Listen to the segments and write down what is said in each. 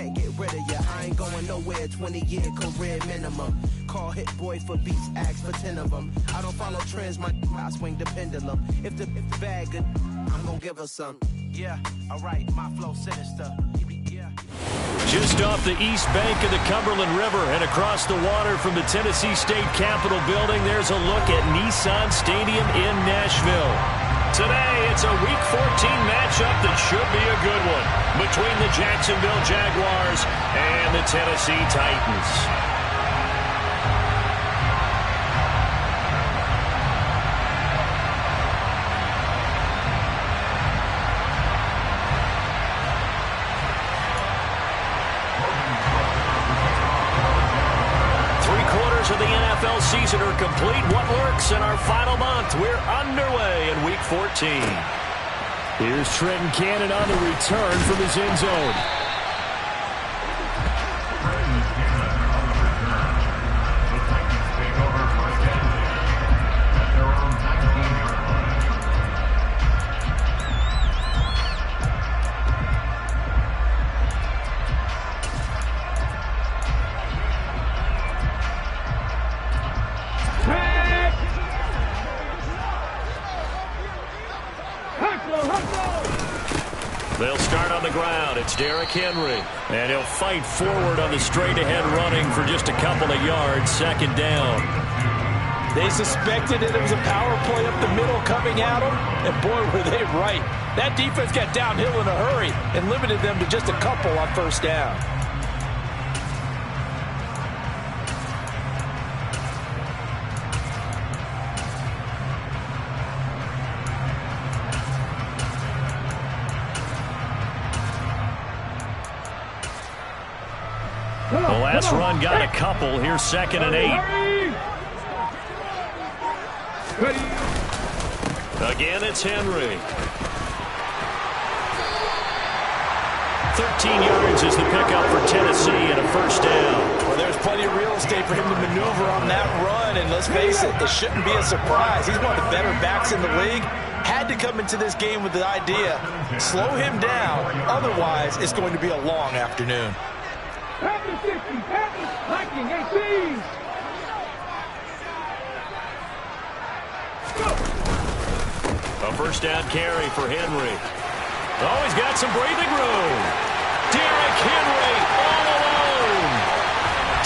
can't get rid of ya. I ain't going nowhere, 20-year career minimum. Call hit boy for beats, ask for 10 of them. I don't follow trends, I swing the pendulum. If the bag good, I'm gonna give her some. Yeah, alright, my flow sinister. Just off the east bank of the Cumberland River and across the water from the Tennessee State Capitol building, there's a look at Nissan Stadium in Nashville. Today, it's a Week 14 matchup that should be a good one between the Jacksonville Jaguars and the Tennessee Titans. Of the NFL season are complete. What works in our final month? We're underway in Week 14. Here's Trenton Cannon on the return from his end zone. They'll start on the ground. It's Derrick Henry. And he'll fight forward on the straight-ahead running for just a couple of yards. Second down. They suspected that it was a power play up the middle coming at them. And boy, were they right. That defense got downhill in a hurry and limited them to just a couple on first down. The last run got a couple. Here's 2nd and 8. Again, it's Henry. 13 yards is the pickup for Tennessee and a first down. Well, there's plenty of real estate for him to maneuver on that run, and let's face it, it shouldn't be a surprise. He's one of the better backs in the league. Had to come into this game with the idea, slow him down, otherwise it's going to be a long afternoon. A first down carry for Henry. Oh, he's got some breathing room. Derrick Henry all alone.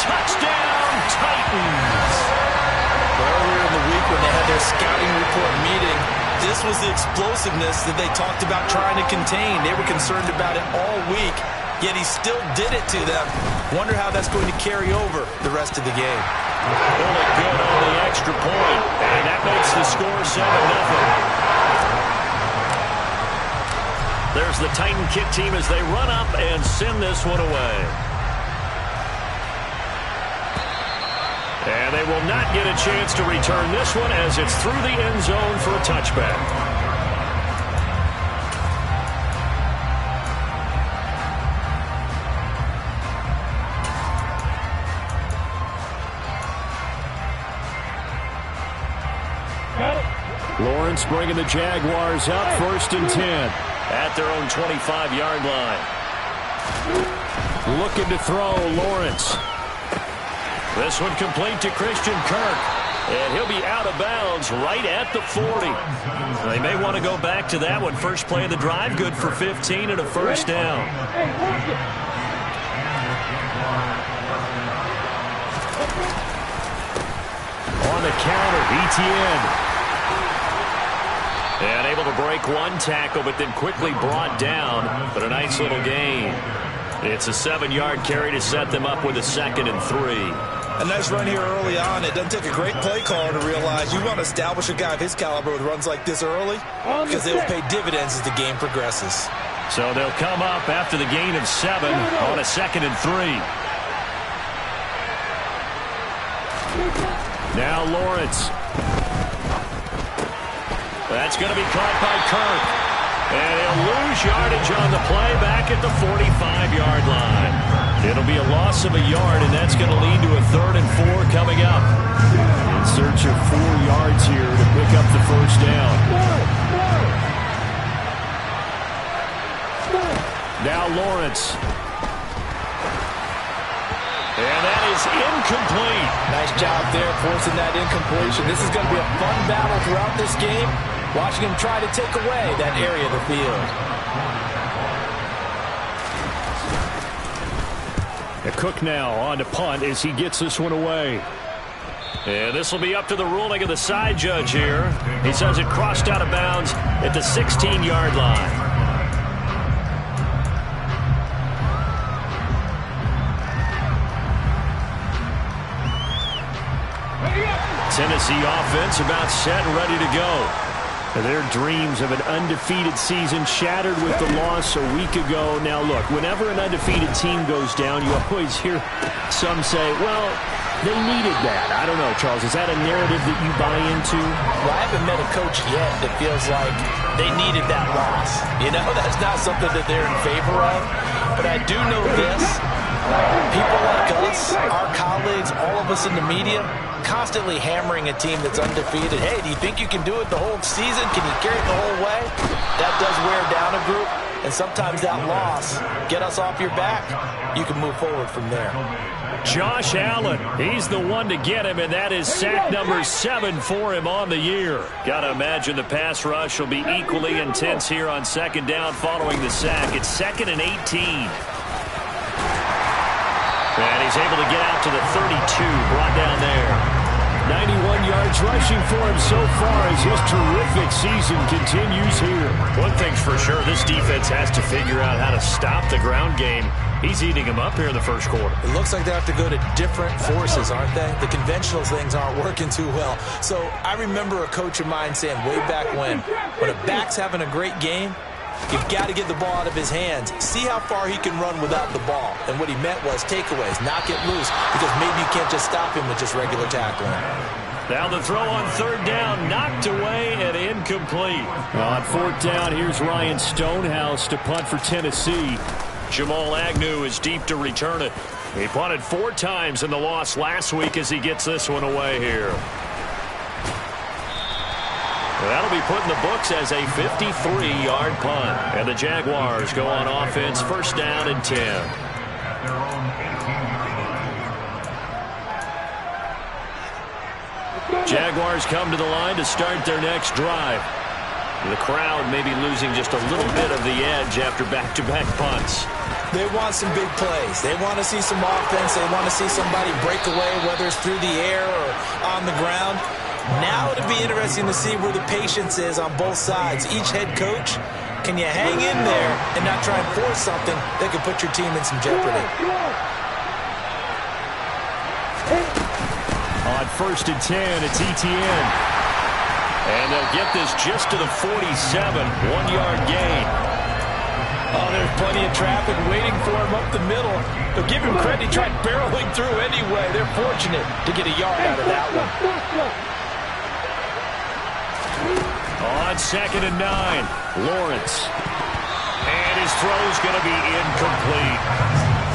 Touchdown, Titans. Earlier in the week when they had their scouting report meeting, this was the explosiveness that they talked about trying to contain. They were concerned about it all week, yet he still did it to them. Wonder how that's going to carry over the rest of the game. Really good on the extra point, and that makes the score 7-0. There's the Titan kick team as they run up and send this one away. And they will not get a chance to return this one as it's through the end zone for a touchback. Lawrence bringing the Jaguars up 1st and 10 at their own 25-yard line. Looking to throw, Lawrence. This one complete to Christian Kirk. And he'll be out of bounds right at the 40. They may want to go back to that one. First play of the drive, good for 15 and a first down. On the counter, ETN. And able to break one tackle, but then quickly brought down. But a nice little gain. It's a 7-yard carry to set them up with a 2nd and 3. A nice run here early on. It doesn't take a great play caller to realize you want to establish a guy of his caliber with runs like this early because they will pay dividends as the game progresses. So they'll come up after the gain of 7 on a 2nd and 3. Now Lawrence. That's going to be caught by Kirk. And he'll lose yardage on the play back at the 45-yard line. It'll be a loss of a yard, and that's going to lead to a 3rd and 4 coming up. In search of 4 yards here to pick up the first down. Now Lawrence. is incomplete. Nice job there forcing that incompletion. This is going to be a fun battle throughout this game. Watching him try to take away that area of the field. Cook now on to punt as he gets this one away. And this will be up to the ruling of the side judge here. He says it crossed out of bounds at the 16-yard line. Tennessee offense about set and ready to go. Their dreams of an undefeated season shattered with the loss a week ago. Now, look, whenever an undefeated team goes down, you always hear some say, well, they needed that. I don't know, Charles. Is that a narrative that you buy into? Well, I haven't met a coach yet that feels like they needed that loss. You know, that's not something that they're in favor of. But I do know this. People like us, our colleagues, all of us in the media, constantly hammering a team that's undefeated. Hey, do you think you can do it the whole season? Can you carry it the whole way? That does wear down a group. And sometimes that loss, get us off your back, you can move forward from there. Josh Allen, he's the one to get him, and that is sack number 7 for him on the year. Got to imagine the pass rush will be equally intense here on second down following the sack. It's 2nd and 18. And he's able to get out to the 32, brought down there. 91 yards rushing for him so far as his terrific season continues here. One thing's for sure, this defense has to figure out how to stop the ground game. He's eating them up here in the first quarter. It looks like they have to go to different forces, aren't they? The conventional things aren't working too well. So I remember a coach of mine saying way back when a back's having a great game, you've got to get the ball out of his hands. See how far he can run without the ball. And what he meant was takeaways, knock it loose, because maybe you can't just stop him with just regular tackling. Now the throw on third down, knocked away and incomplete. On fourth down, here's Ryan Stonehouse to punt for Tennessee. Jamal Agnew is deep to return it. He punted 4 times in the loss last week as he gets this one away here. That'll be put in the books as a 53-yard punt. And the Jaguars go on offense, first down and 10. Jaguars come to the line to start their next drive. The crowd may be losing just a little bit of the edge after back-to-back punts. They want some big plays. They want to see some offense. They want to see somebody break away, whether it's through the air or on the ground. Now it'll be interesting to see where the patience is on both sides. Each head coach, can you hang in there and not try and force something that could put your team in some jeopardy? On first and 10, it's Etienne. And they'll get this just to the 47, 1-yard gain. Oh, there's plenty of traffic waiting for him up the middle. But give him credit, he tried barreling through anyway. They're fortunate to get a yard out of that one. On 2nd and 9, Lawrence. And his throw's going to be incomplete.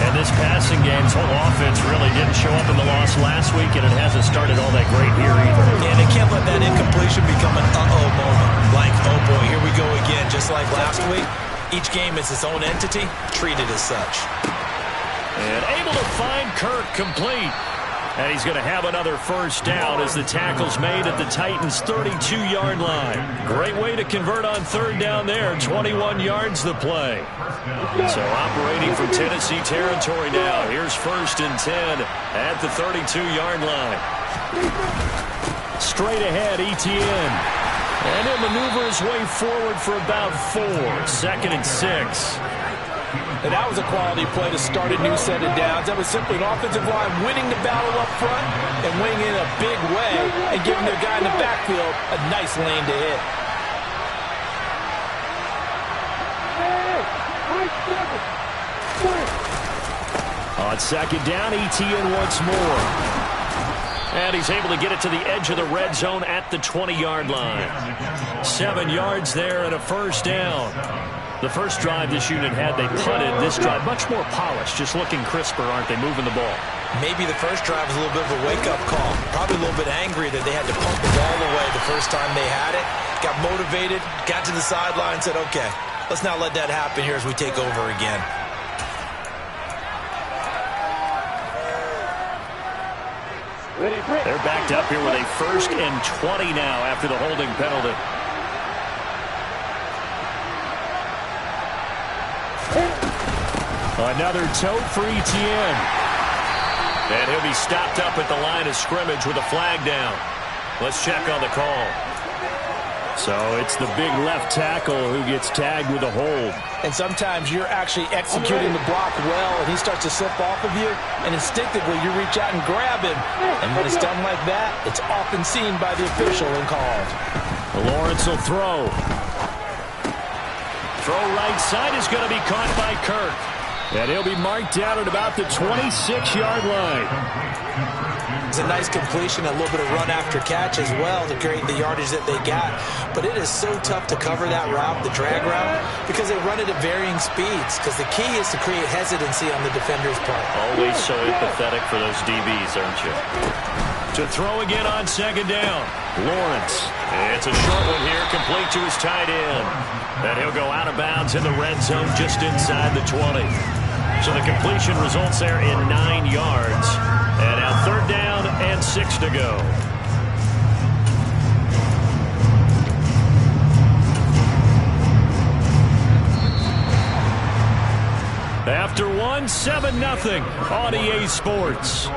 And this passing game's whole offense really didn't show up in the loss last week, and it hasn't started all that great here either. And they can't let that incompletion become an uh-oh moment. Like, oh boy, here we go again. Just like last week, each game is its own entity, treated as such. And able to find Kirk complete. And he's going to have another first down as the tackle's made at the Titans' 32-yard line. Great way to convert on third down there. 21 yards the play. So operating from Tennessee territory now. Here's first and 10 at the 32-yard line. Straight ahead, Etienne. And he'll maneuver his way forward for about 4. 2nd and 6. And that was a quality play to start a new set of downs. That was simply an offensive line winning the battle up front and winning in a big way and giving their guy in the backfield a nice lane to hit. On second down, Etienne once more. And he's able to get it to the edge of the red zone at the 20-yard line. 7 yards there and a first down. The first drive this unit had, they punted. This drive, much more polished, just looking crisper, aren't they, moving the ball? Maybe the first drive was a little bit of a wake-up call. Probably a little bit angry that they had to pump the ball away the first time they had it. Got motivated, got to the sideline, said, okay, let's not let that happen here as we take over again. They're backed up here with a 1st and 20 now after the holding penalty. Another tote for Etienne. And he'll be stopped up at the line of scrimmage with a flag down. Let's check on the call. So it's the big left tackle who gets tagged with a hold. And sometimes you're actually executing the block well, and he starts to slip off of you, and instinctively you reach out and grab him. And when it's done like that, it's often seen by the official and called. Lawrence will throw. Throw right side is going to be caught by Kirk. And he'll be marked down at about the 26-yard line. It's a nice completion, a little bit of run after catch as well to create the yardage that they got. But it is so tough to cover that route, the drag route, because they run it at varying speeds. Because the key is to create hesitancy on the defender's part. Always so empathetic for those DBs, aren't you? To throw again on 2nd down. Lawrence. It's a short one here, complete to his tight end. And he'll go out of bounds in the red zone just inside the 20. So the completion results there in 9 yards. And now 3rd down and 6 to go. After 1, 7-0 on EA Sports.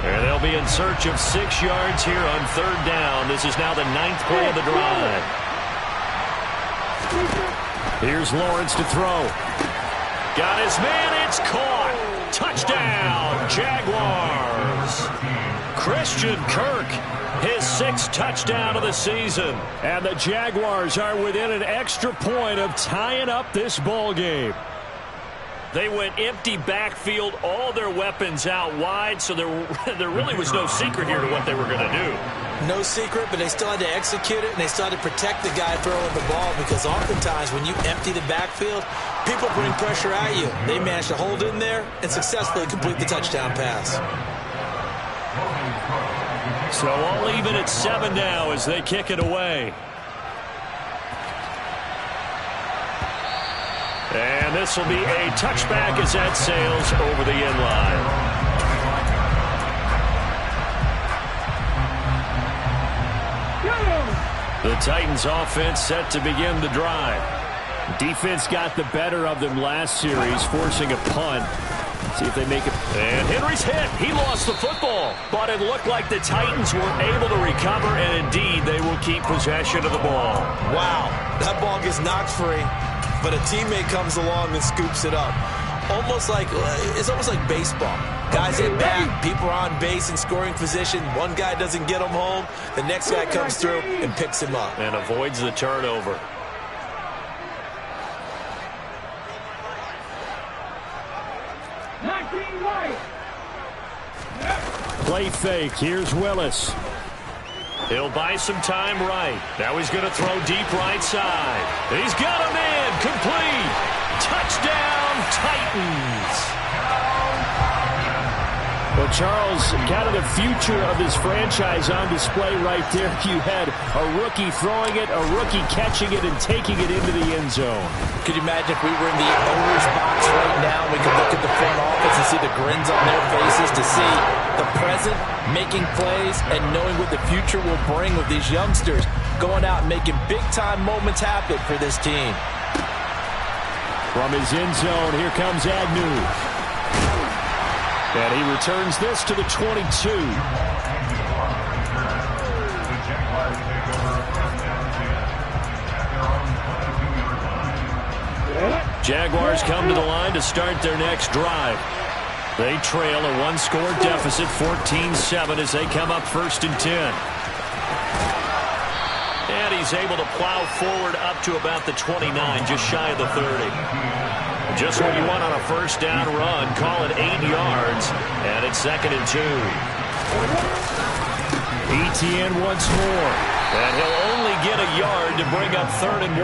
And they'll be in search of 6 yards here on 3rd down. This is now the 9th play of the drive. Here's Lawrence to throw. Got his man. It's caught. Touchdown, Jaguars. Christian Kirk, his 6th touchdown of the season. And the Jaguars are within an extra point of tying up this ball game. They went empty backfield, all their weapons out wide, so there really was no secret here to what they were going to do. No secret, but they still had to execute it, and they still had to protect the guy throwing the ball, because oftentimes when you empty the backfield, people bring pressure at you. They managed to hold in there and successfully complete the touchdown pass. So all even at 7 now as they kick it away. And this will be a touchback as that sails over the end line. The Titans offense set to begin the drive. Defense got the better of them last series, forcing a punt. See if they make it. And Henry's hit. He lost the football. But it looked like the Titans were able to recover, and indeed they will keep possession of the ball. Wow, that ball gets knocked free, but a teammate comes along and scoops it up. It's almost like baseball. Guys hit back, people are on base in scoring position. One guy doesn't get him home. The next guy comes through and picks him up. And avoids the turnover. Play fake. Here's Willis. He'll buy some time right. Now he's going to throw deep right side. He's got a man. Complete. Touchdown, Titans. Well, Charles, kind of the future of this franchise on display right there. You had a rookie throwing it, a rookie catching it, and taking it into the end zone. Could you imagine if we were in the owner's box right now, we could look at the front office and see the grins on their faces, to see the present making plays and knowing what the future will bring with these youngsters going out and making big-time moments happen for this team. From his end zone, here comes Agnew. And he returns this to the 22. Jaguars come to the line to start their next drive. They trail a one-score deficit, 14-7, as they come up 1st and 10. And he's able to plow forward up to about the 29, just shy of the 30. Just what you want on a 1st down run. Call it 8 yards, and it's 2nd and 2. Etienne once more, and he'll only get a yard to bring up 3rd and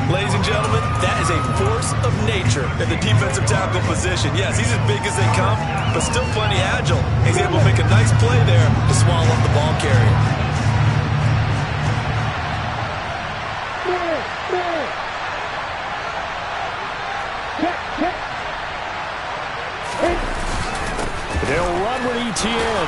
1. Ladies and gentlemen, that is a force of nature in the defensive tackle position. Yes, he's as big as they come, but still plenty agile. He's able to make a nice play there to swallow up the ball carrier. They'll run with ETN.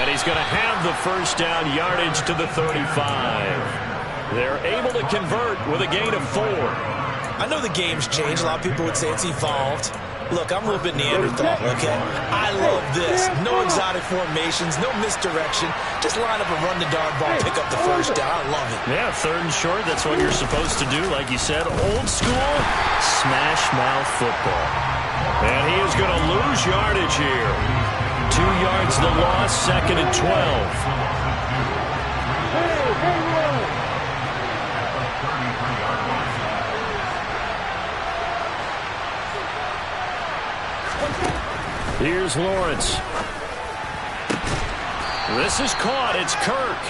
And he's going to have the first down, yardage to the 35. They're able to convert with a gain of 4. I know the game's changed. A lot of people would say it's evolved. Look, I'm a little bit Neanderthal, okay? I love this. No exotic formations, no misdirection. Just line up and run the darn ball, pick up the first down. I love it. Yeah, 3rd and short, that's what you're supposed to do. Like you said, old school, smash mouth football. And he is going to lose yardage here. 2 yards the loss, 2nd and 12. Here's Lawrence. This is caught. It's Kirk.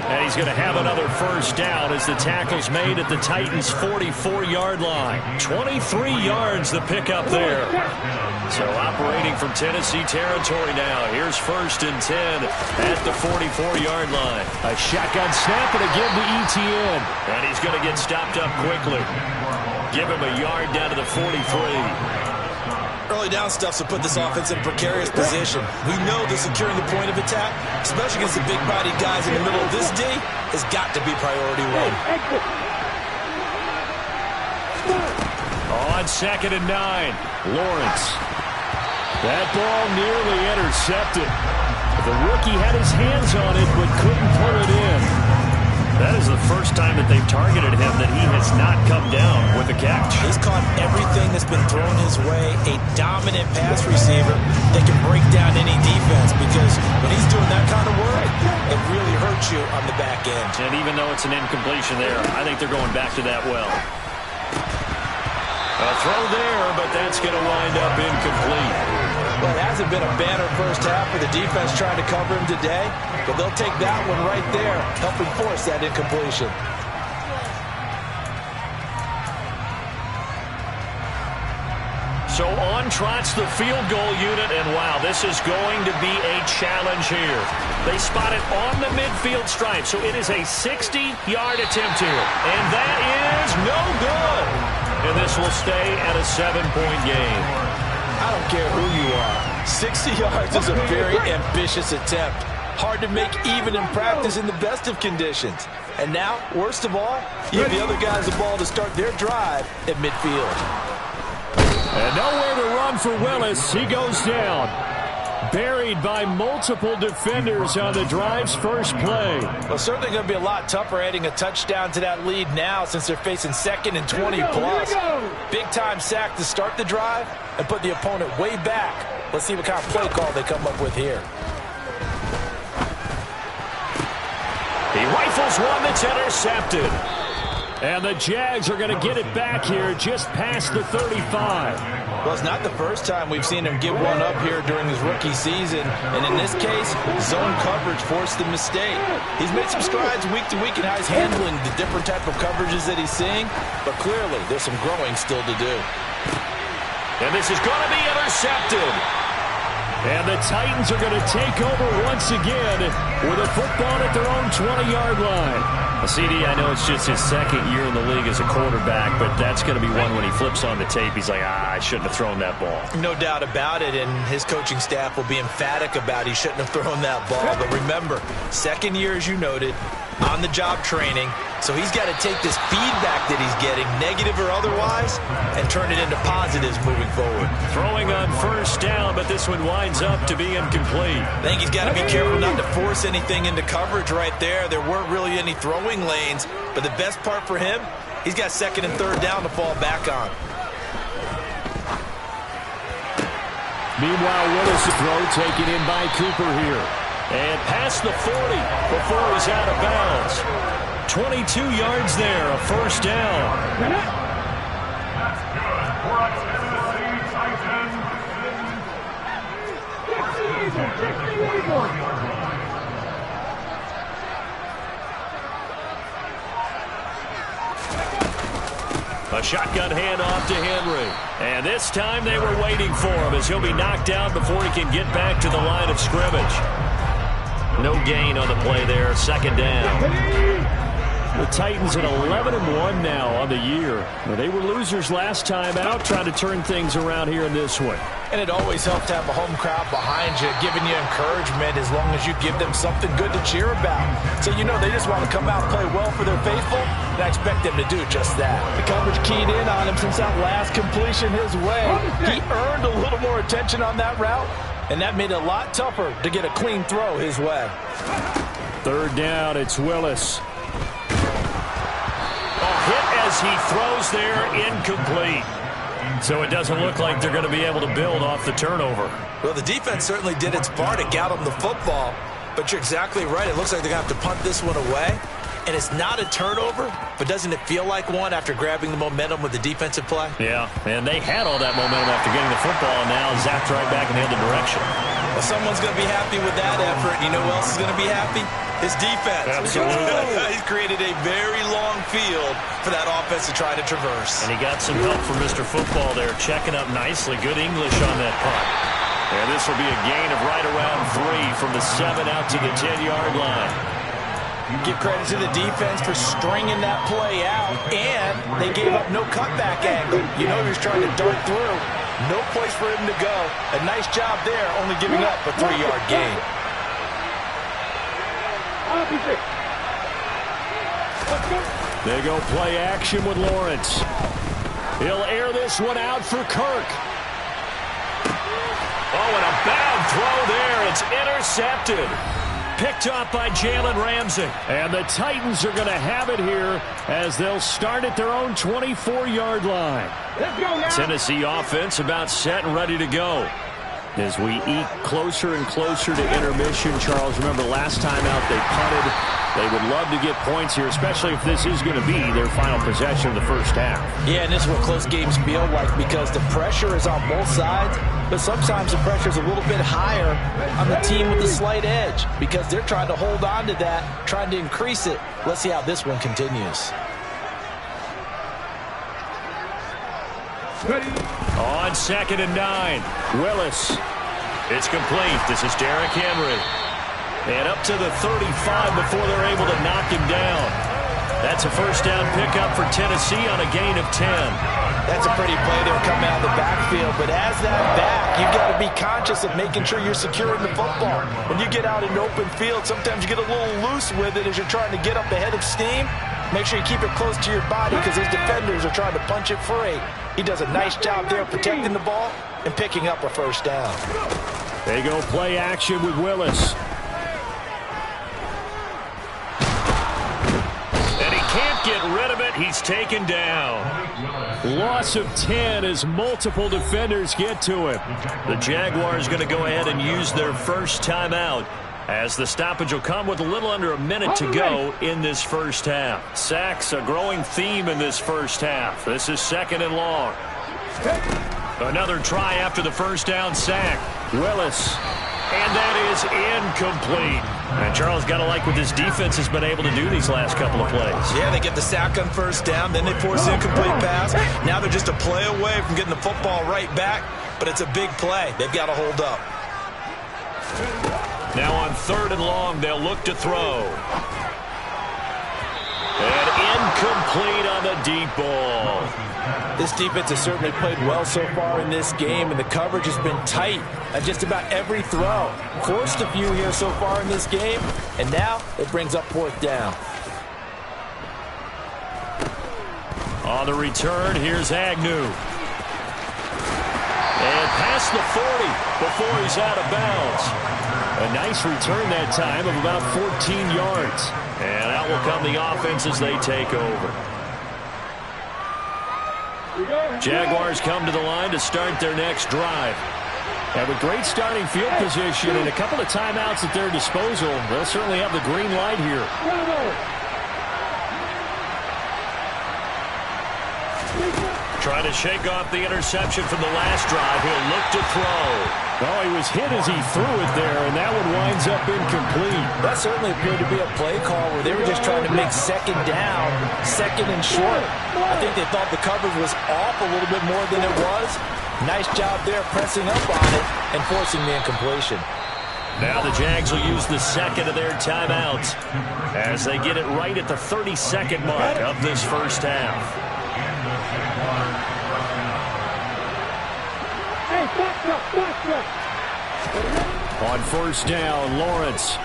And he's going to have another first down as the tackle's made at the Titans' 44-yard line. 23 yards the pickup there. So operating from Tennessee territory now. Here's 1st and 10 at the 44-yard line. A shotgun snap and a give to ETN. And he's going to get stopped up quickly. Give him a yard down to the 43. Early down stuff to put this offense in a precarious position. We know that securing the point of attack, especially against the big-bodied guys in the middle of this D, has got to be priority 1. On 2nd and 9, Lawrence. That ball nearly intercepted. The rookie had his hands on it but couldn't pull it in. That is the first time that they've targeted him that he has not come down with a catch. He's caught everything that's been thrown his way. A dominant pass receiver that can break down any defense, because when he's doing that kind of work, it really hurts you on the back end. And even though it's an incompletion there, I think they're going back to that well. A throw there, but that's going to wind up incomplete. Well, it hasn't been a banner first half for the defense trying to cover him today, but they'll take that one right there, helping force that incompletion. So on trots the field goal unit, and wow, this is going to be a challenge here. They spot it on the midfield stripe, so it is a 60-yard attempt here, and that is no good. And this will stay at a 7-point game. I don't care who you are. 60 yards is a very ambitious attempt. Hard to make even in practice in the best of conditions. And now, worst of all, you give the other guys the ball to start their drive at midfield. And nowhere to run for Willis. He goes down. Buried by multiple defenders on the drive's first play. Well, certainly going to be a lot tougher adding a touchdown to that lead now since they're facing 2nd and 20 plus. Big-time sack to start the drive and put the opponent way back. Let's see what kind of play call they come up with here. He rifles one that's intercepted. And the Jags are going to get it back here just past the 35. Well, it's not the first time we've seen him give one up here during his rookie season. And in this case, zone coverage forced the mistake. He's made some strides week to week in how he's handling the different type of coverages that he's seeing. But clearly, there's some growing still to do. And this is going to be intercepted. And the Titans are going to take over once again with a football at their own 20-yard line. CD, I know it's just his 2nd year in the league as a quarterback, but that's going to be one when he flips on the tape. He's like, I shouldn't have thrown that ball. No doubt about it, and his coaching staff will be emphatic about he shouldn't have thrown that ball. But remember, 2nd year, as you noted, on-the-job training. So he's got to take this feedback that he's getting, negative or otherwise, and turn it into positives moving forward. Throwing on first down, but this one winds up to be incomplete. I think he's got to be careful not to force anything into coverage right there. There weren't really any throwing lanes, but the best part for him, he's got 2nd and 3rd down to fall back on. Meanwhile, Willis' throw taken in by Cooper here. And past the 40 before he's out of bounds. 22 yards there, a first down. A shotgun handoff to Henry. And this time they were waiting for him as he'll be knocked down before he can get back to the line of scrimmage. No gain on the play there. Second down. The Titans at 11-1 now on the year. They were losers last time out, trying to turn things around here in this one. And it always helps to have a home crowd behind you, giving you encouragement as long as you give them something good to cheer about. So you know they just want to come out and play well for their faithful, and I expect them to do just that. The coverage keyed in on him since that last completion his way. He earned a little more attention on that route, and that made it a lot tougher to get a clean throw his way. Third down, it's Willis. Hit as he throws there, incomplete. So it doesn't look like they're going to be able to build off the turnover. Well, the defense certainly did its part to get them the football, but you're exactly right. It looks like they're going to have to punt this one away. And it's not a turnover, but doesn't it feel like one after grabbing the momentum with the defensive play? Yeah, and they had all that momentum after getting the football, and now zapped right back in the other direction. Well, someone's going to be happy with that effort. You know who else is going to be happy? His defense. Absolutely. He's created a very long field for that offense to try to traverse. And he got some help from Mr. Football there, checking up nicely. Good English on that punt. And this will be a gain of right around 3 from the 7 out to the 10-yard line. Give credit to the defense for stringing that play out, and they gave up no cutback angle. You know he was trying to dart through. No place for him to go. A nice job there, only giving up a 3-yard gain. They go play action with Lawrence. He'll air this one out for Kirk. Oh, and a bad throw there. It's intercepted. Picked off by Jalen Ramsey. And the Titans are going to have it here as they'll start at their own 24-yard line. Let's go now. Tennessee offense about set and ready to go. As we eke closer and closer to intermission, Charles, remember last time out they punted. They would love to get points here, especially if this is going to be their final possession of the first half. Yeah, and this is what close games feel like because the pressure is on both sides, but sometimes the pressure is a little bit higher on the team with the slight edge because they're trying to hold on to that, trying to increase it. Let's see how this one continues. On 2nd and 9, Willis. It's complete. This is Derrick Henry. And up to the 35 before they're able to knock him down. That's a first down pickup for Tennessee on a gain of 10. That's a pretty play there coming out of the backfield. But as that back, you've got to be conscious of making sure you're securing the football. When you get out in open field, sometimes you get a little loose with it as you're trying to get up ahead of steam. Make sure you keep it close to your body because those defenders are trying to punch it free. He does a nice job there protecting the ball and picking up a first down. They go play action with Willis. And he can't get rid of it. He's taken down. Loss of 10 as multiple defenders get to him. The Jaguars going to go ahead and use their first timeout, as the stoppage will come with a little under a minute to go in this first half. Sacks, a growing theme in this first half. This is 2nd and long. Another try after the first down sack. Willis. And that is incomplete. And Charles got to like what this defense has been able to do these last couple of plays. Yeah, they get the sack on first down, then they force the incomplete pass. Now they're just a play away from getting the football right back, but it's a big play. They've got to hold up. Now on 3rd and long, they'll look to throw. And incomplete on the deep ball. This defense has certainly played well so far in this game, and the coverage has been tight on just about every throw. Forced a few here so far in this game, and now it brings up 4th down. On the return, here's Agnew. And past the 40 before he's out of bounds. A nice return that time of about 14 yards. And out will come the offense as they take over. Jaguars come to the line to start their next drive. And with great starting field position and a couple of timeouts at their disposal, they'll certainly have the green light here. Trying to shake off the interception from the last drive. He'll look to throw. Oh, he was hit as he threw it there, and that one winds up incomplete. That certainly appeared to be a play call where they were just trying to make second down, second and short. I think they thought the coverage was off a little bit more than it was. Nice job there pressing up on it and forcing the incompletion. Now the Jags will use the second of their timeouts as they get it right at the 30-second mark of this first half. On first down, Lawrence.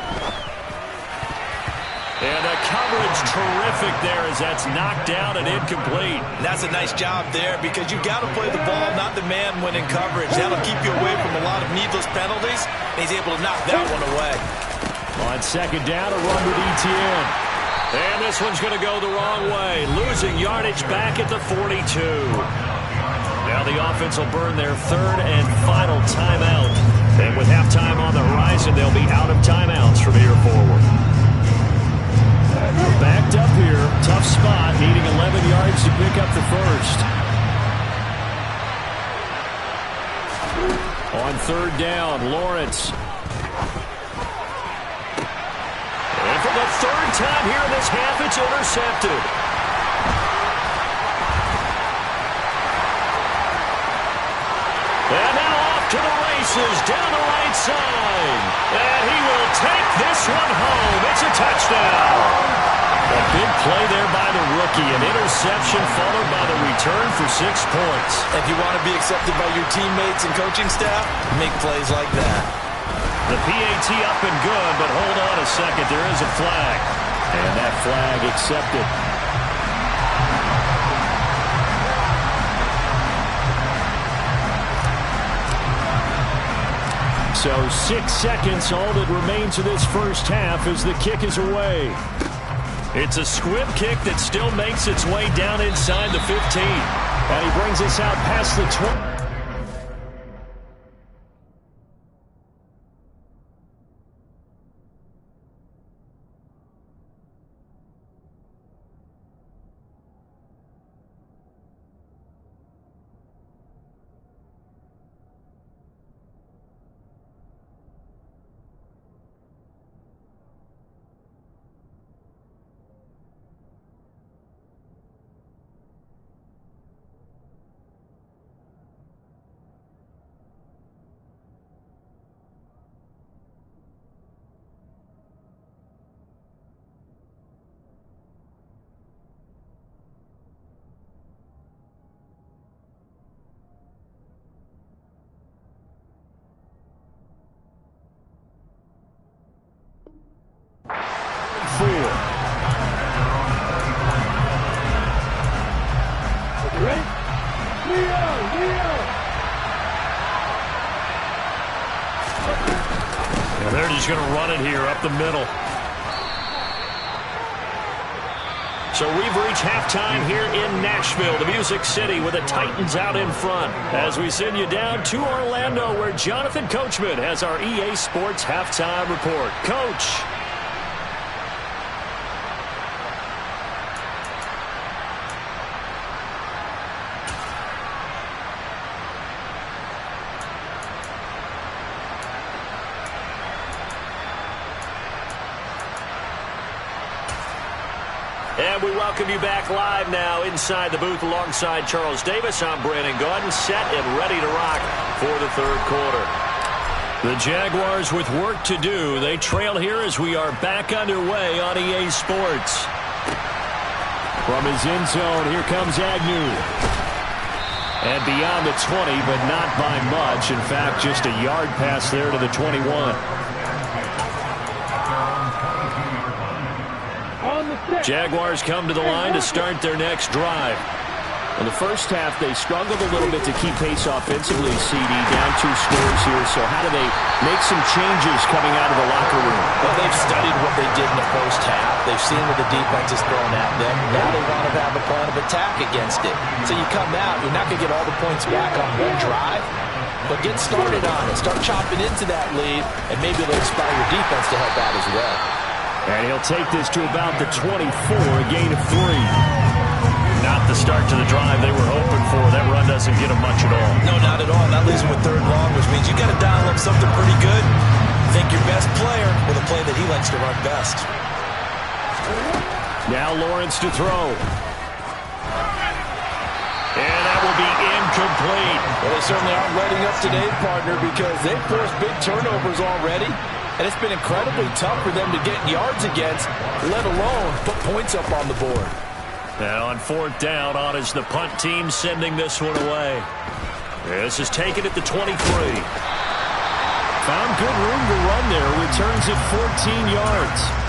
And the coverage terrific there as that's knocked down and incomplete. That's a nice job there because you've got to play the ball, not the man when in coverage. That'll keep you away from a lot of needless penalties. And he's able to knock that one away. On second down, a run with Etienne. And this one's going to go the wrong way. Losing yardage back at the 42. Now the offense will burn their third and final timeout. And with halftime on the horizon, they'll be out of timeouts from here forward. Backed up here. Tough spot. Needing 11 yards to pick up the first. On third down, Lawrence. And for the third time here in this half, it's intercepted. And now off to the races down the right side. And he will take this one home. It's a touchdown. A big play there by the rookie. An interception followed by the return for 6 points. If you want to be accepted by your teammates and coaching staff, make plays like that. The PAT up and good, but hold on a second. There is a flag. And that flag accepted. So 6 seconds, all that remains of this first half as the kick is away. It's a squib kick that still makes its way down inside the 15. And he brings us out past the 20. And they're just going to run it here up the middle. So we've reached halftime here in Nashville, the Music City, with the Titans out in front. As we send you down to Orlando, where Jonathan Coachman has our EA Sports halftime report. Coach. And we welcome you back live now inside the booth alongside Charles Davis. I'm Brandon Gaudin, set and ready to rock for the third quarter. The Jaguars with work to do. They trail here as we are back underway on EA Sports. From his end zone, here comes Agnew. And beyond the 20, but not by much. In fact, just a yard pass there to the 21. Jaguars come to the line to start their next drive. In the first half, they struggled a little bit to keep pace offensively, CD, down 2 scores here. So how do they make some changes coming out of the locker room? Well, they've studied what they did in the first half. They've seen what the defense is throwing at them. Now they want to have a plan of attack against it. So you come out, you're not going to get all the points back on one drive, but get started on it. Start chopping into that lead, and maybe it'll inspire your defense to help out as well. And he'll take this to about the 24, a gain of 3. Not the start to the drive they were hoping for. That run doesn't get them much at all. No, not at all. That leaves them with third and long, which means you got to dial up something pretty good. Think your best player with a play that he likes to run best. Now Lawrence to throw. And that will be incomplete. Well, they certainly aren't letting up today, partner, because they've forced big turnovers already, and it's been incredibly tough for them to get yards against, let alone put points up on the board. And on fourth down, on is the punt team sending this one away. This is taken at the 23. Found good room to run there. Returns it 14 yards.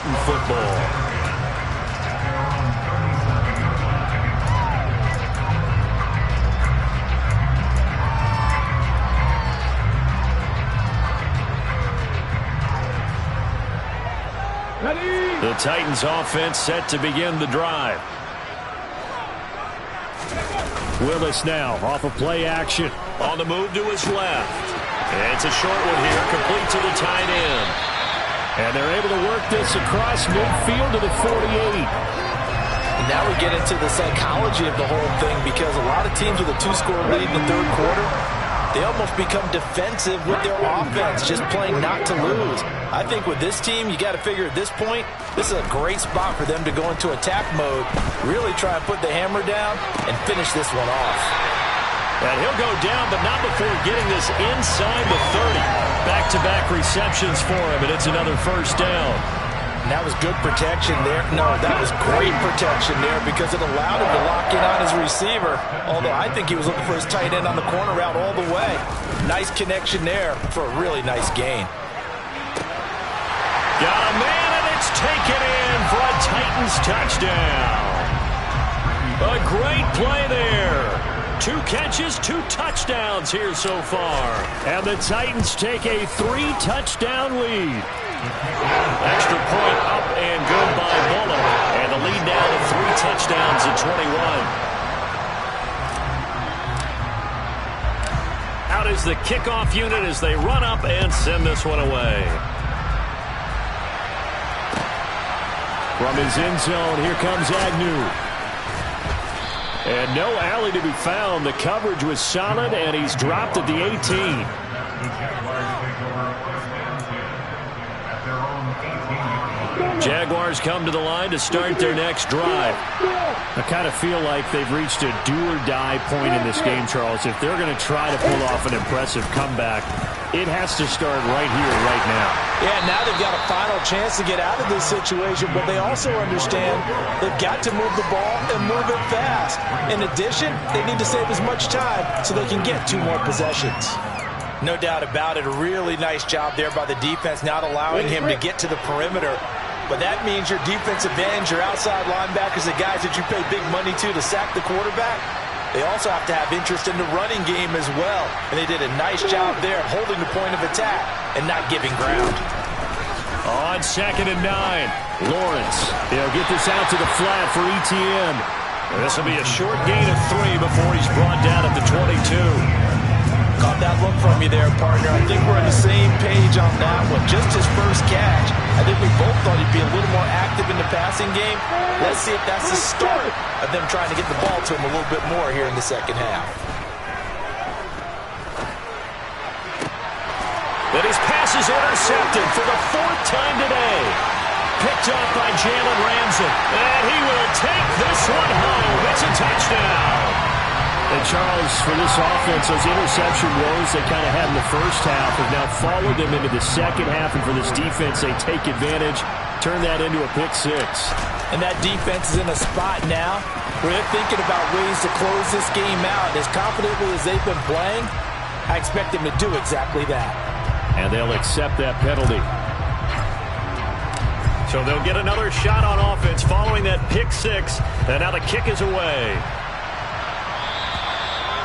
Titan football. The Titans offense set to begin the drive. Willis now off of play action. On the move to his left. It's a short one here, complete to the tight end. And they're able to work this across midfield to the 48. And now we get into the psychology of the whole thing, because a lot of teams with a 2-score lead in the third quarter, they almost become defensive with their offense, just playing not to lose. I think with this team, you got to figure at this point, this is a great spot for them to go into attack mode, really try and put the hammer down and finish this one off. And he'll go down, but not before getting this inside the 30. Back-to-back receptions for him, and it's another first down. And that was good protection there. No, that was great protection there, because it allowed him to lock in on his receiver. Although I think he was looking for his tight end on the corner route all the way. Nice connection there for a really nice gain. Got a man, and it's taken in for a Titans touchdown. A great play there. 2 catches, 2 touchdowns here so far. And the Titans take a 3-touchdown lead. Extra point up and good by Bullock. And the lead now to 3 touchdowns at 21. Out is the kickoff unit as they run up and send this one away. From his end zone, here comes Agnew. And no alley to be found. The coverage was solid, and he's dropped at the 18. Jaguars come to the line to start their next drive. I kind of feel like they've reached a do-or-die point in this game, Charles. If they're going to try to pull off an impressive comeback, it has to start right here, right now. Yeah, now they've got a final chance to get out of this situation, but they also understand they've got to move the ball and move it fast. In addition, they need to save as much time so they can get 2 more possessions. No doubt about it. A really nice job there by the defense, not allowing him to get to the perimeter. But that means your defensive ends, your outside linebackers, the guys that you pay big money to sack the quarterback, they also have to have interest in the running game as well. And they did a nice job there holding the point of attack and not giving ground. On 2nd and 9, Lawrence. They'll get this out to the flat for Etienne. This will be a short gain of 3 before he's brought down at the 22. Caught that look from you there, partner. I think we're on the same page on that one. Just his first catch. I think we both thought he'd be a little more active in the passing game. Let's see if that's the start of them trying to get the ball to him a little bit more here in the second half. But his pass is intercepted for the 4th time today. Picked off by Jalen Ramsey. And he will take this one home. It's a touchdown. And Charles, for this offense, those interception woes they kind of had in the first half have now followed them into the second half. And for this defense, they take advantage, turn that into a pick 6. And that defense is in a spot now where they're thinking about ways to close this game out. As confidently as they've been playing, I expect them to do exactly that. And they'll accept that penalty. So they'll get another shot on offense following that pick 6. And now the kick is away.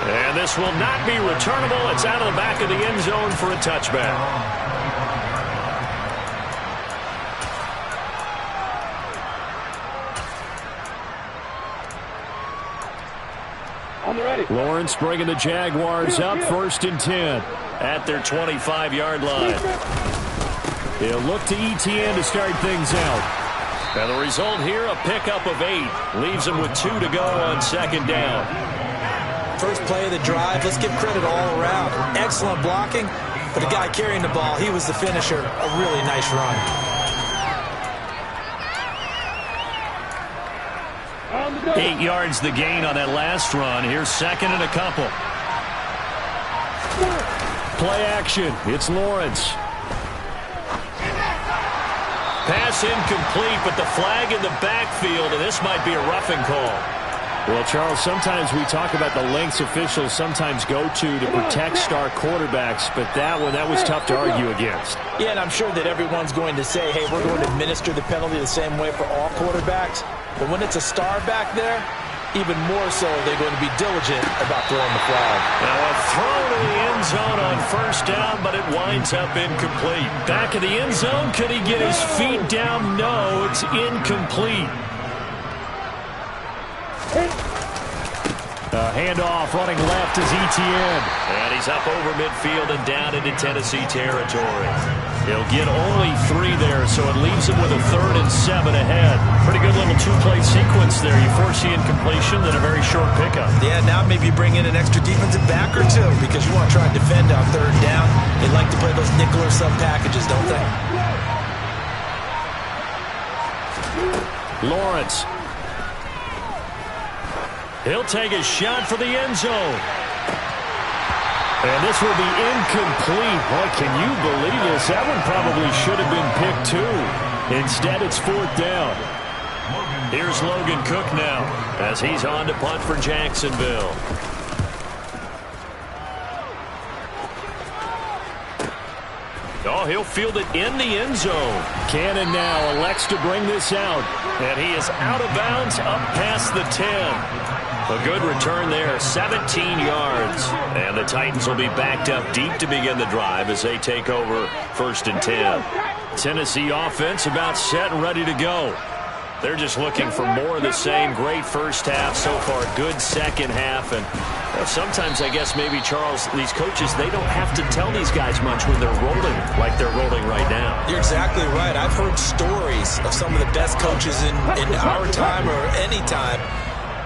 And this will not be returnable. It's out of the back of the end zone for a touchback. Lawrence bringing the Jaguars up 1st and 10 at their 25-yard line. They'll look to Etienne to start things out. And the result here, a pickup of 8. Leaves them with 2 to go on 2nd down. First play of the drive, let's give credit all around. Excellent blocking, but the guy carrying the ball, he was the finisher. A really nice run. 8 yards the gain on that last run. Here's 2nd and a couple. Play action. It's Lawrence. Pass incomplete, but the flag in the backfield, and this might be a roughing call. Well, Charles, sometimes we talk about the lengths officials sometimes go to protect star quarterbacks, but that was tough to argue against. Yeah, and I'm sure that everyone's going to say, hey, we're going to administer the penalty the same way for all quarterbacks. But when it's a star back there, even more so they're going to be diligent about throwing the flag. Now a throw to the end zone on first down, but it winds up incomplete. Back of the end zone, could he get his feet down? No, it's incomplete. Handoff running left is Etienne. And he's up over midfield and down into Tennessee territory. He'll get only 3 there, so it leaves him with a 3rd and 7 ahead. Pretty good little 2-play sequence there. You foresee incompletion, then a very short pickup. Yeah, now maybe bring in an extra defensive back or 2 because you want to try and defend on 3rd down. They like to play those nickel or sub packages, don't they? Lawrence. He'll take a shot for the end zone. And this will be incomplete. Boy, can you believe this? That one probably should have been picked too. Instead, it's 4th down. Here's Logan Cook now as he's on to punt for Jacksonville. Oh, he'll field it in the end zone. Cannon now elects to bring this out. And he is out of bounds up past the 10. A good return there, 17 yards. And the Titans will be backed up deep to begin the drive as they take over 1st and 10. Tennessee offense about set and ready to go. They're just looking for more of the same. Great first half so far, good second half. And sometimes I guess maybe, Charles, these coaches, they don't have to tell these guys much when they're rolling like they're rolling right now. You're exactly right. I've heard stories of some of the best coaches in our time or any time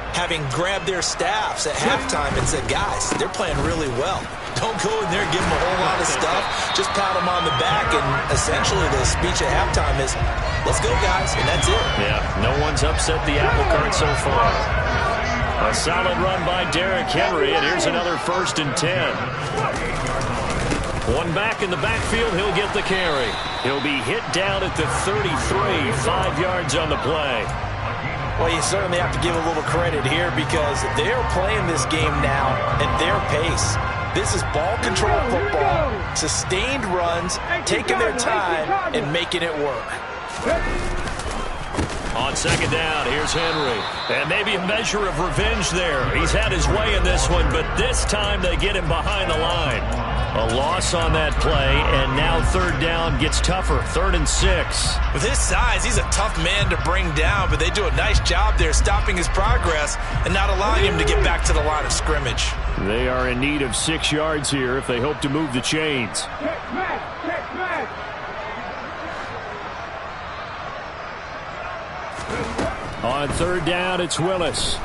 having grabbed their staffs at halftime and said, guys, they're playing really well. Don't go in there and give them a whole lot of stuff. Just pat them on the back. And essentially the speech at halftime is, let's go, guys. And that's it. Yeah, no one's upset the apple cart so far. A solid run by Derrick Henry, and here's another 1st and 10. One back in the backfield, he'll get the carry. He'll be hit down at the 33, 5 yards on the play. Well, you certainly have to give a little credit here because they're playing this game now at their pace. This is ball control football, sustained runs, taking their time, and making it work. On 2nd down, here's Henry. And maybe a measure of revenge there. He's had his way in this one, but this time they get him behind the line. A loss on that play, and now 3rd down gets tougher, 3rd and 6. With his size, he's a tough man to bring down, but they do a nice job there stopping his progress and not allowing him to get back to the line of scrimmage. They are in need of 6 yards here if they hope to move the chains. On 3rd down, it's Willis.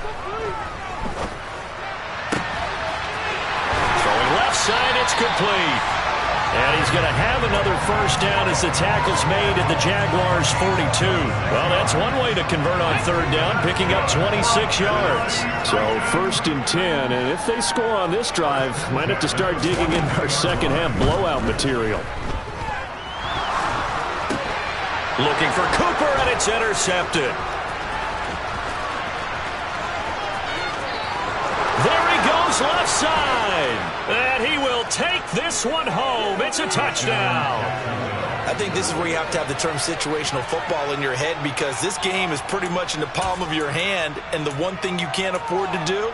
Left side, it's complete. And he's going to have another 1st down as the tackle's made at the Jaguars' 42. Well, that's one way to convert on 3rd down, picking up 26 yards. So 1st and 10, and if they score on this drive, might have to start digging in our second half blowout material. Looking for Cooper, and it's intercepted. There he goes, left side. And he will take this one home. It's a touchdown. I think this is where you have to have the term situational football in your head because this game is pretty much in the palm of your hand, and the one thing you can't afford to do,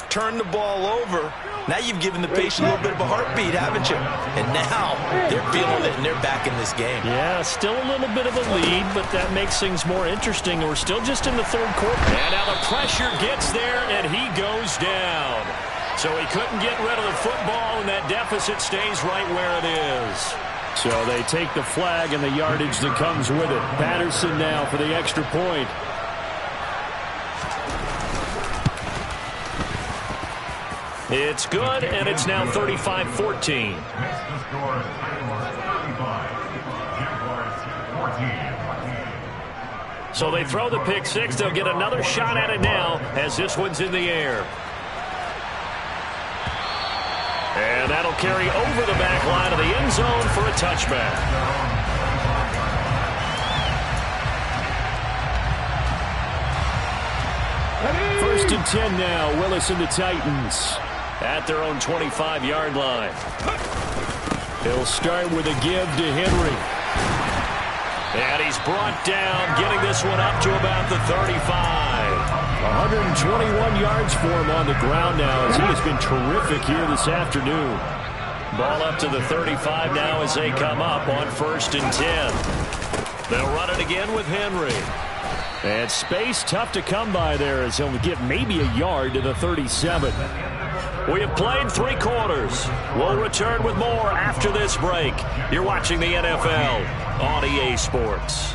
turn the ball over. Now you've given the patient a little bit of a heartbeat, haven't you? And now they're feeling it, and they're back in this game. Yeah, still a little bit of a lead, but that makes things more interesting. We're still just in the 3rd quarter. And now the pressure gets there, and he goes down. So he couldn't get rid of the football, and that deficit stays right where it is. So they take the flag and the yardage that comes with it. Patterson now for the extra point. It's good, and it's now 35-14. So they throw the pick six. They'll get another shot at it now as this one's in the air. And that'll carry over the back line of the end zone for a touchback. First and 10 now. Willis and the Titans at their own 25-yard line. He'll start with a give to Henry. And he's brought down, getting this one up to about the 35. 121 yards for him on the ground now as he has been terrific here this afternoon. Ball up to the 35 now as they come up on first and 10. They'll run it again with Henry. And space tough to come by there as he'll get maybe a yard to the 37. We have played 3 quarters. We'll return with more after this break. You're watching the NFL on EA Sports.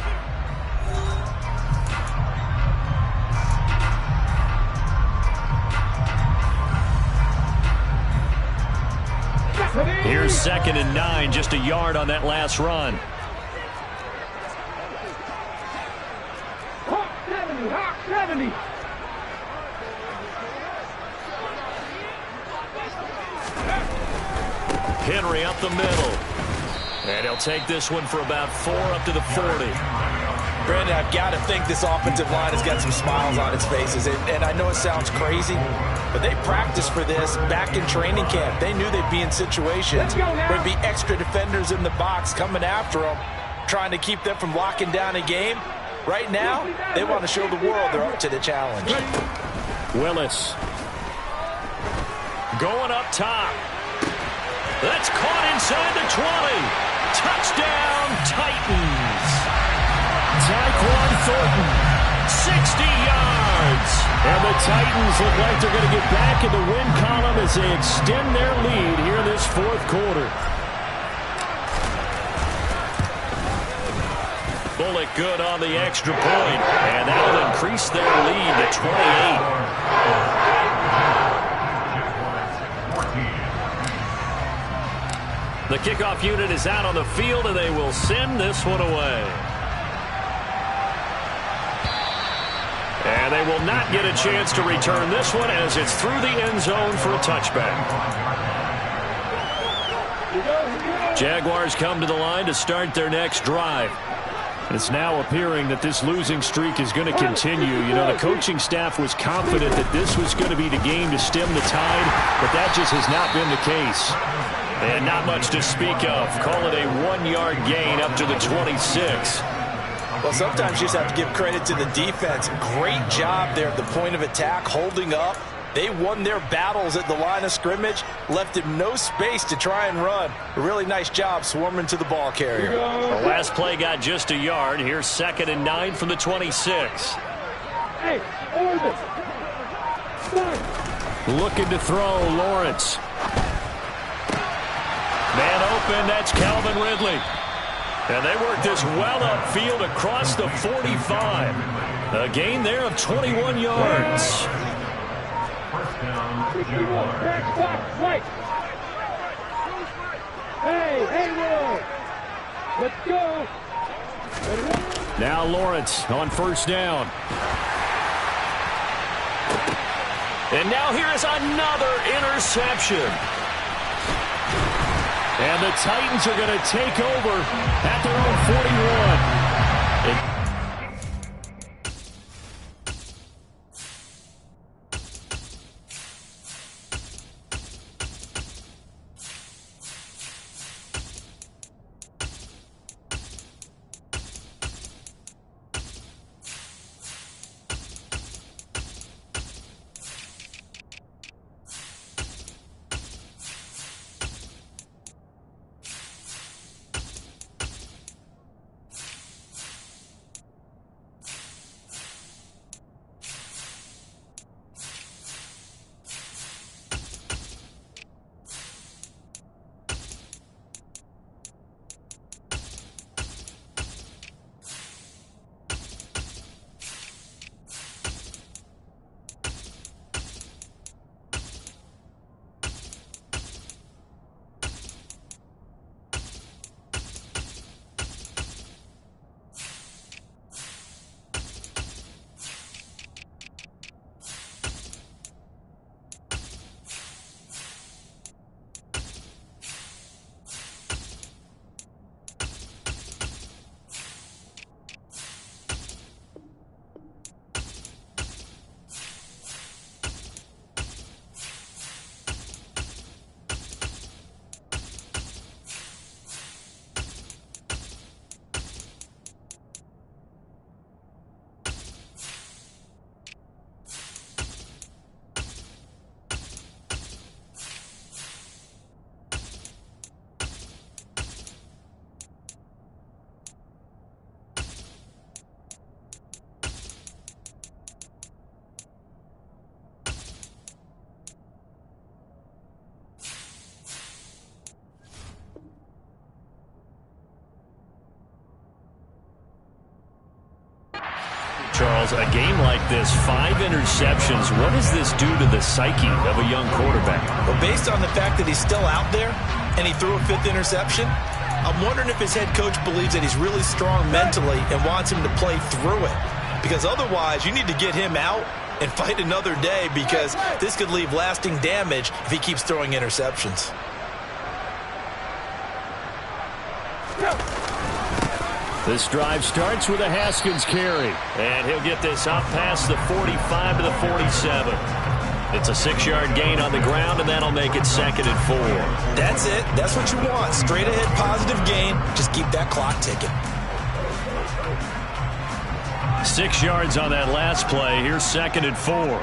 Here's second and 9, just a yard on that last run. Hawk 70, Hawk 70. Henry up the middle. And he'll take this one for about 4 up to the 40. Brandon, I've got to think this offensive line has got some smiles on its faces. And I know it sounds crazy, but they practiced for this back in training camp. They knew they'd be in situations where there'd be extra defenders in the box coming after them, trying to keep them from locking down a game. Right now, they want to show the world they're up to the challenge. Willis. Going up top. That's caught inside the 20. Touchdown, Titans. Tyquan Thornton. 60 yards. And the Titans look like they're going to get back in the win column as they extend their lead here in this fourth quarter. Bullock good on the extra point. And that will increase their lead to 28. The kickoff unit is out on the field, and they will send this one away. And they will not get a chance to return this one as it's through the end zone for a touchback. Jaguars come to the line to start their next drive. It's now appearing that this losing streak is going to continue. You know, the coaching staff was confident that this was going to be the game to stem the tide, but that just has not been the case. And not much to speak of. Call it a 1-yard gain up to the 26. Well, sometimes you just have to give credit to the defense. Great job there at the point of attack, holding up. They won their battles at the line of scrimmage, left him no space to try and run. A really nice job swarming to the ball carrier. The last play got just a yard. Here's second and 9 from the 26. Hey, Orbit. Looking to throw, Lawrence. Man open, that's Calvin Ridley. And they work this well upfield across the 45. A gain there of 21 yards. Hey, Will. Let's go. Now Lawrence on first down. And now here is another interception. And the Titans are going to take over at their own 41. Charles, a game like this, 5 interceptions. What does this do to the psyche of a young quarterback? Well, based on the fact that he's still out there and he threw a 5th interception, I'm wondering if his head coach believes that he's really strong mentally and wants him to play through it. Because otherwise, you need to get him out and fight another day, because this could leave lasting damage if he keeps throwing interceptions. This drive starts with a Haskins carry, and he'll get this up past the 45 to the 47. It's a 6-yard gain on the ground, and that'll make it 2nd and 4. That's it. That's what you want. Straight ahead positive gain. Just keep that clock ticking. 6 yards on that last play. Here's 2nd and 4.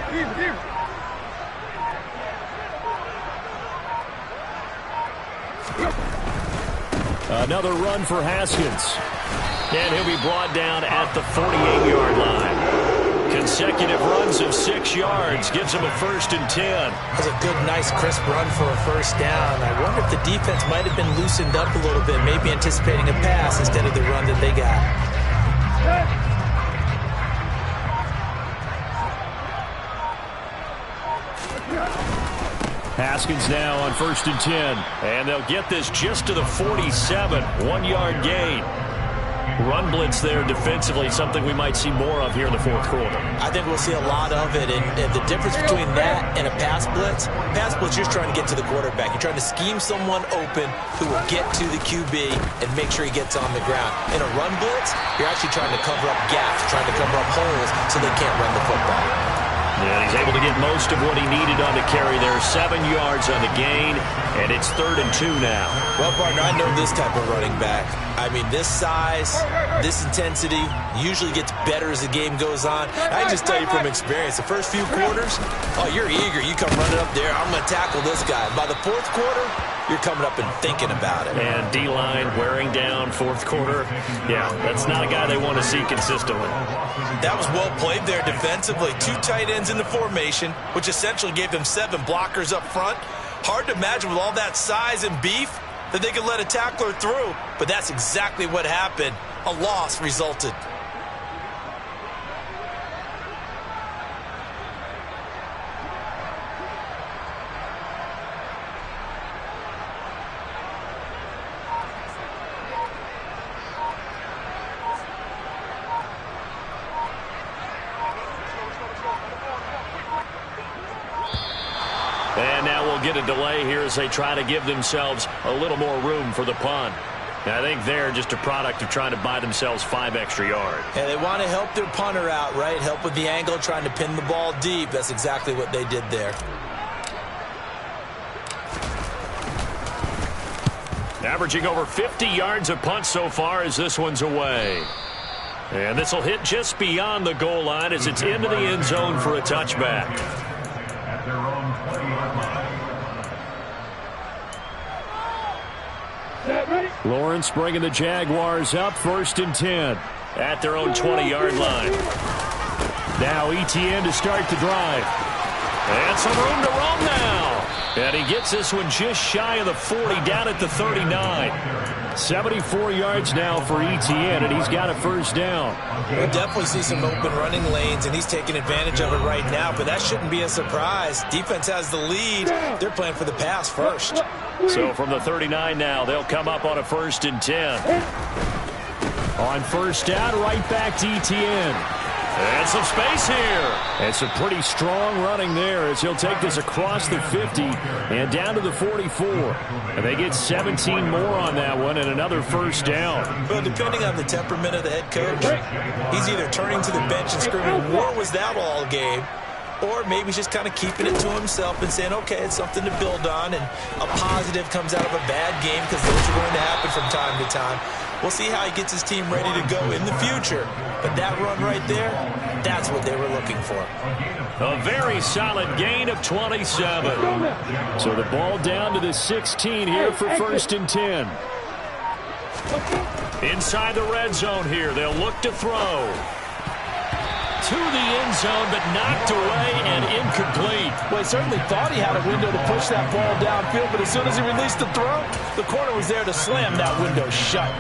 Another run for Haskins. And he'll be brought down at the 48-yard line. Consecutive runs of 6 yards gives him a 1st and 10. That's a good, nice, crisp run for a 1st down. I wonder if the defense might have been loosened up a little bit, maybe anticipating a pass instead of the run that they got. Haskins now on 1st and 10. And they'll get this just to the 47. 1-yard gain. Run blitz there defensively, something we might see more of here in the 4th quarter. I think we'll see a lot of it, and the difference between that and a pass blitz, you're just trying to get to the quarterback. You're trying to scheme someone open who will get to the QB and make sure he gets on the ground. In a run blitz, you're actually trying to cover up gaps, trying to cover up holes so they can't run the football. Yeah, he's able to get most of what he needed on the carry there. 7 yards on the gain, and it's 3rd and 2 now. Well, partner, I know this type of running back. I mean, this size, this intensity usually gets better as the game goes on. I just tell you from experience, the first few quarters, oh, you're eager. You come running up there, I'm going to tackle this guy. By the 4th quarter, you're coming up and thinking about it. And D-line wearing down 4th quarter. Yeah, that's not a guy they want to see consistently. That was well played there defensively. 2 tight ends in the formation, which essentially gave them 7 blockers up front. Hard to imagine with all that size and beef that they could let a tackler through, but that's exactly what happened. A loss resulted. And now we'll get a delay here as they try to give themselves a little more room for the punt. I think they're just a product of trying to buy themselves 5 extra yards. And they want to help their punter out, right? Help with the angle, trying to pin the ball deep. That's exactly what they did there. Averaging over 50 yards a punt so far as this one's away. And this will hit just beyond the goal line as it's into the end zone for a touchback. At their own 20-yard line. Lawrence bringing the Jaguars up, 1st and 10 at their own 20-yard line. Now Etienne to start the drive. And some room to roam now. And he gets this one just shy of the 40, down at the 39. 74 yards now for Etienne, and he's got a 1st down. We'll definitely see some open running lanes, and he's taking advantage of it right now, but that shouldn't be a surprise. Defense has the lead. They're playing for the pass first. So from the 39 now, they'll come up on a 1st and 10. On 1st down, right back to Etienne. And some space here. And some pretty strong running there as he'll take this across the 50 and down to the 44. And they get 17 more on that one and another 1st down. Well, depending on the temperament of the head coach, he's either turning to the bench and screaming, "War was that all game?" Or maybe he's just kind of keeping it to himself and saying, okay, it's something to build on, and a positive comes out of a bad game, because those are going to happen from time to time. We'll see how he gets his team ready to go in the future. But that run right there, that's what they were looking for. A very solid gain of 27. So the ball down to the 16 here for 1st and 10. Inside the red zone here, they'll look to throw. To the end zone, but knocked away and incomplete. Well, he certainly thought he had a window to push that ball downfield, but as soon as he released the throw, the corner was there to slam that window shut.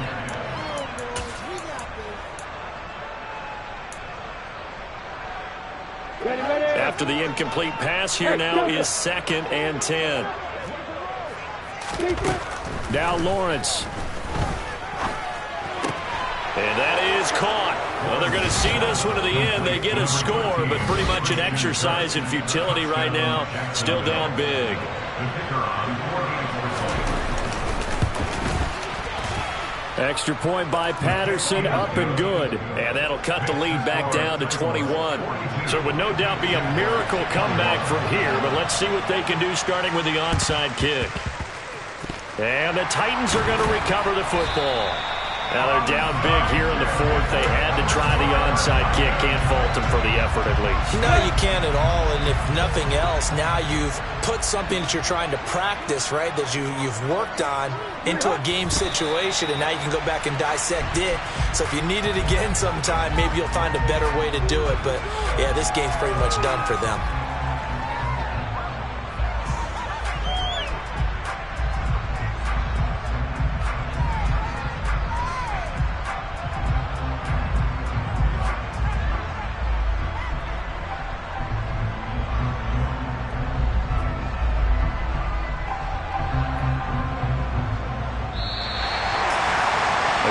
after the incomplete pass. Here now is 2nd and 10. Now Lawrence. And that is caught. Well, they're going to see this one to the end. They get a score, but pretty much an exercise in futility right now. Still down big. Extra point by Patterson, up and good. And that'll cut the lead back down to 21. So it would no doubt be a miracle comeback from here, but let's see what they can do starting with the onside kick. And the Titans are going to recover the football. Now they're down big here in the 4th. They had to try the onside kick. Can't fault them for the effort at least. No, you can't at all. And if nothing else, now you've put something that you're trying to practice, right, that you've worked on into a game situation, and now you can go back and dissect it. So if you need it again sometime, maybe you'll find a better way to do it. But, yeah, this game's pretty much done for them.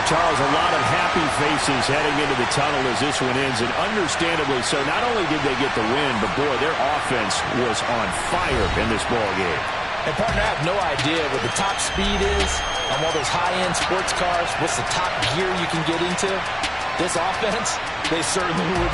Charles, a lot of happy faces heading into the tunnel as this one ends, and understandably so. Not only did they get the win, but, boy, their offense was on fire in this ball game. And, partner, I have no idea what the top speed is on all those high-end sports cars. What's the top gear you can get into? This offense, they certainly were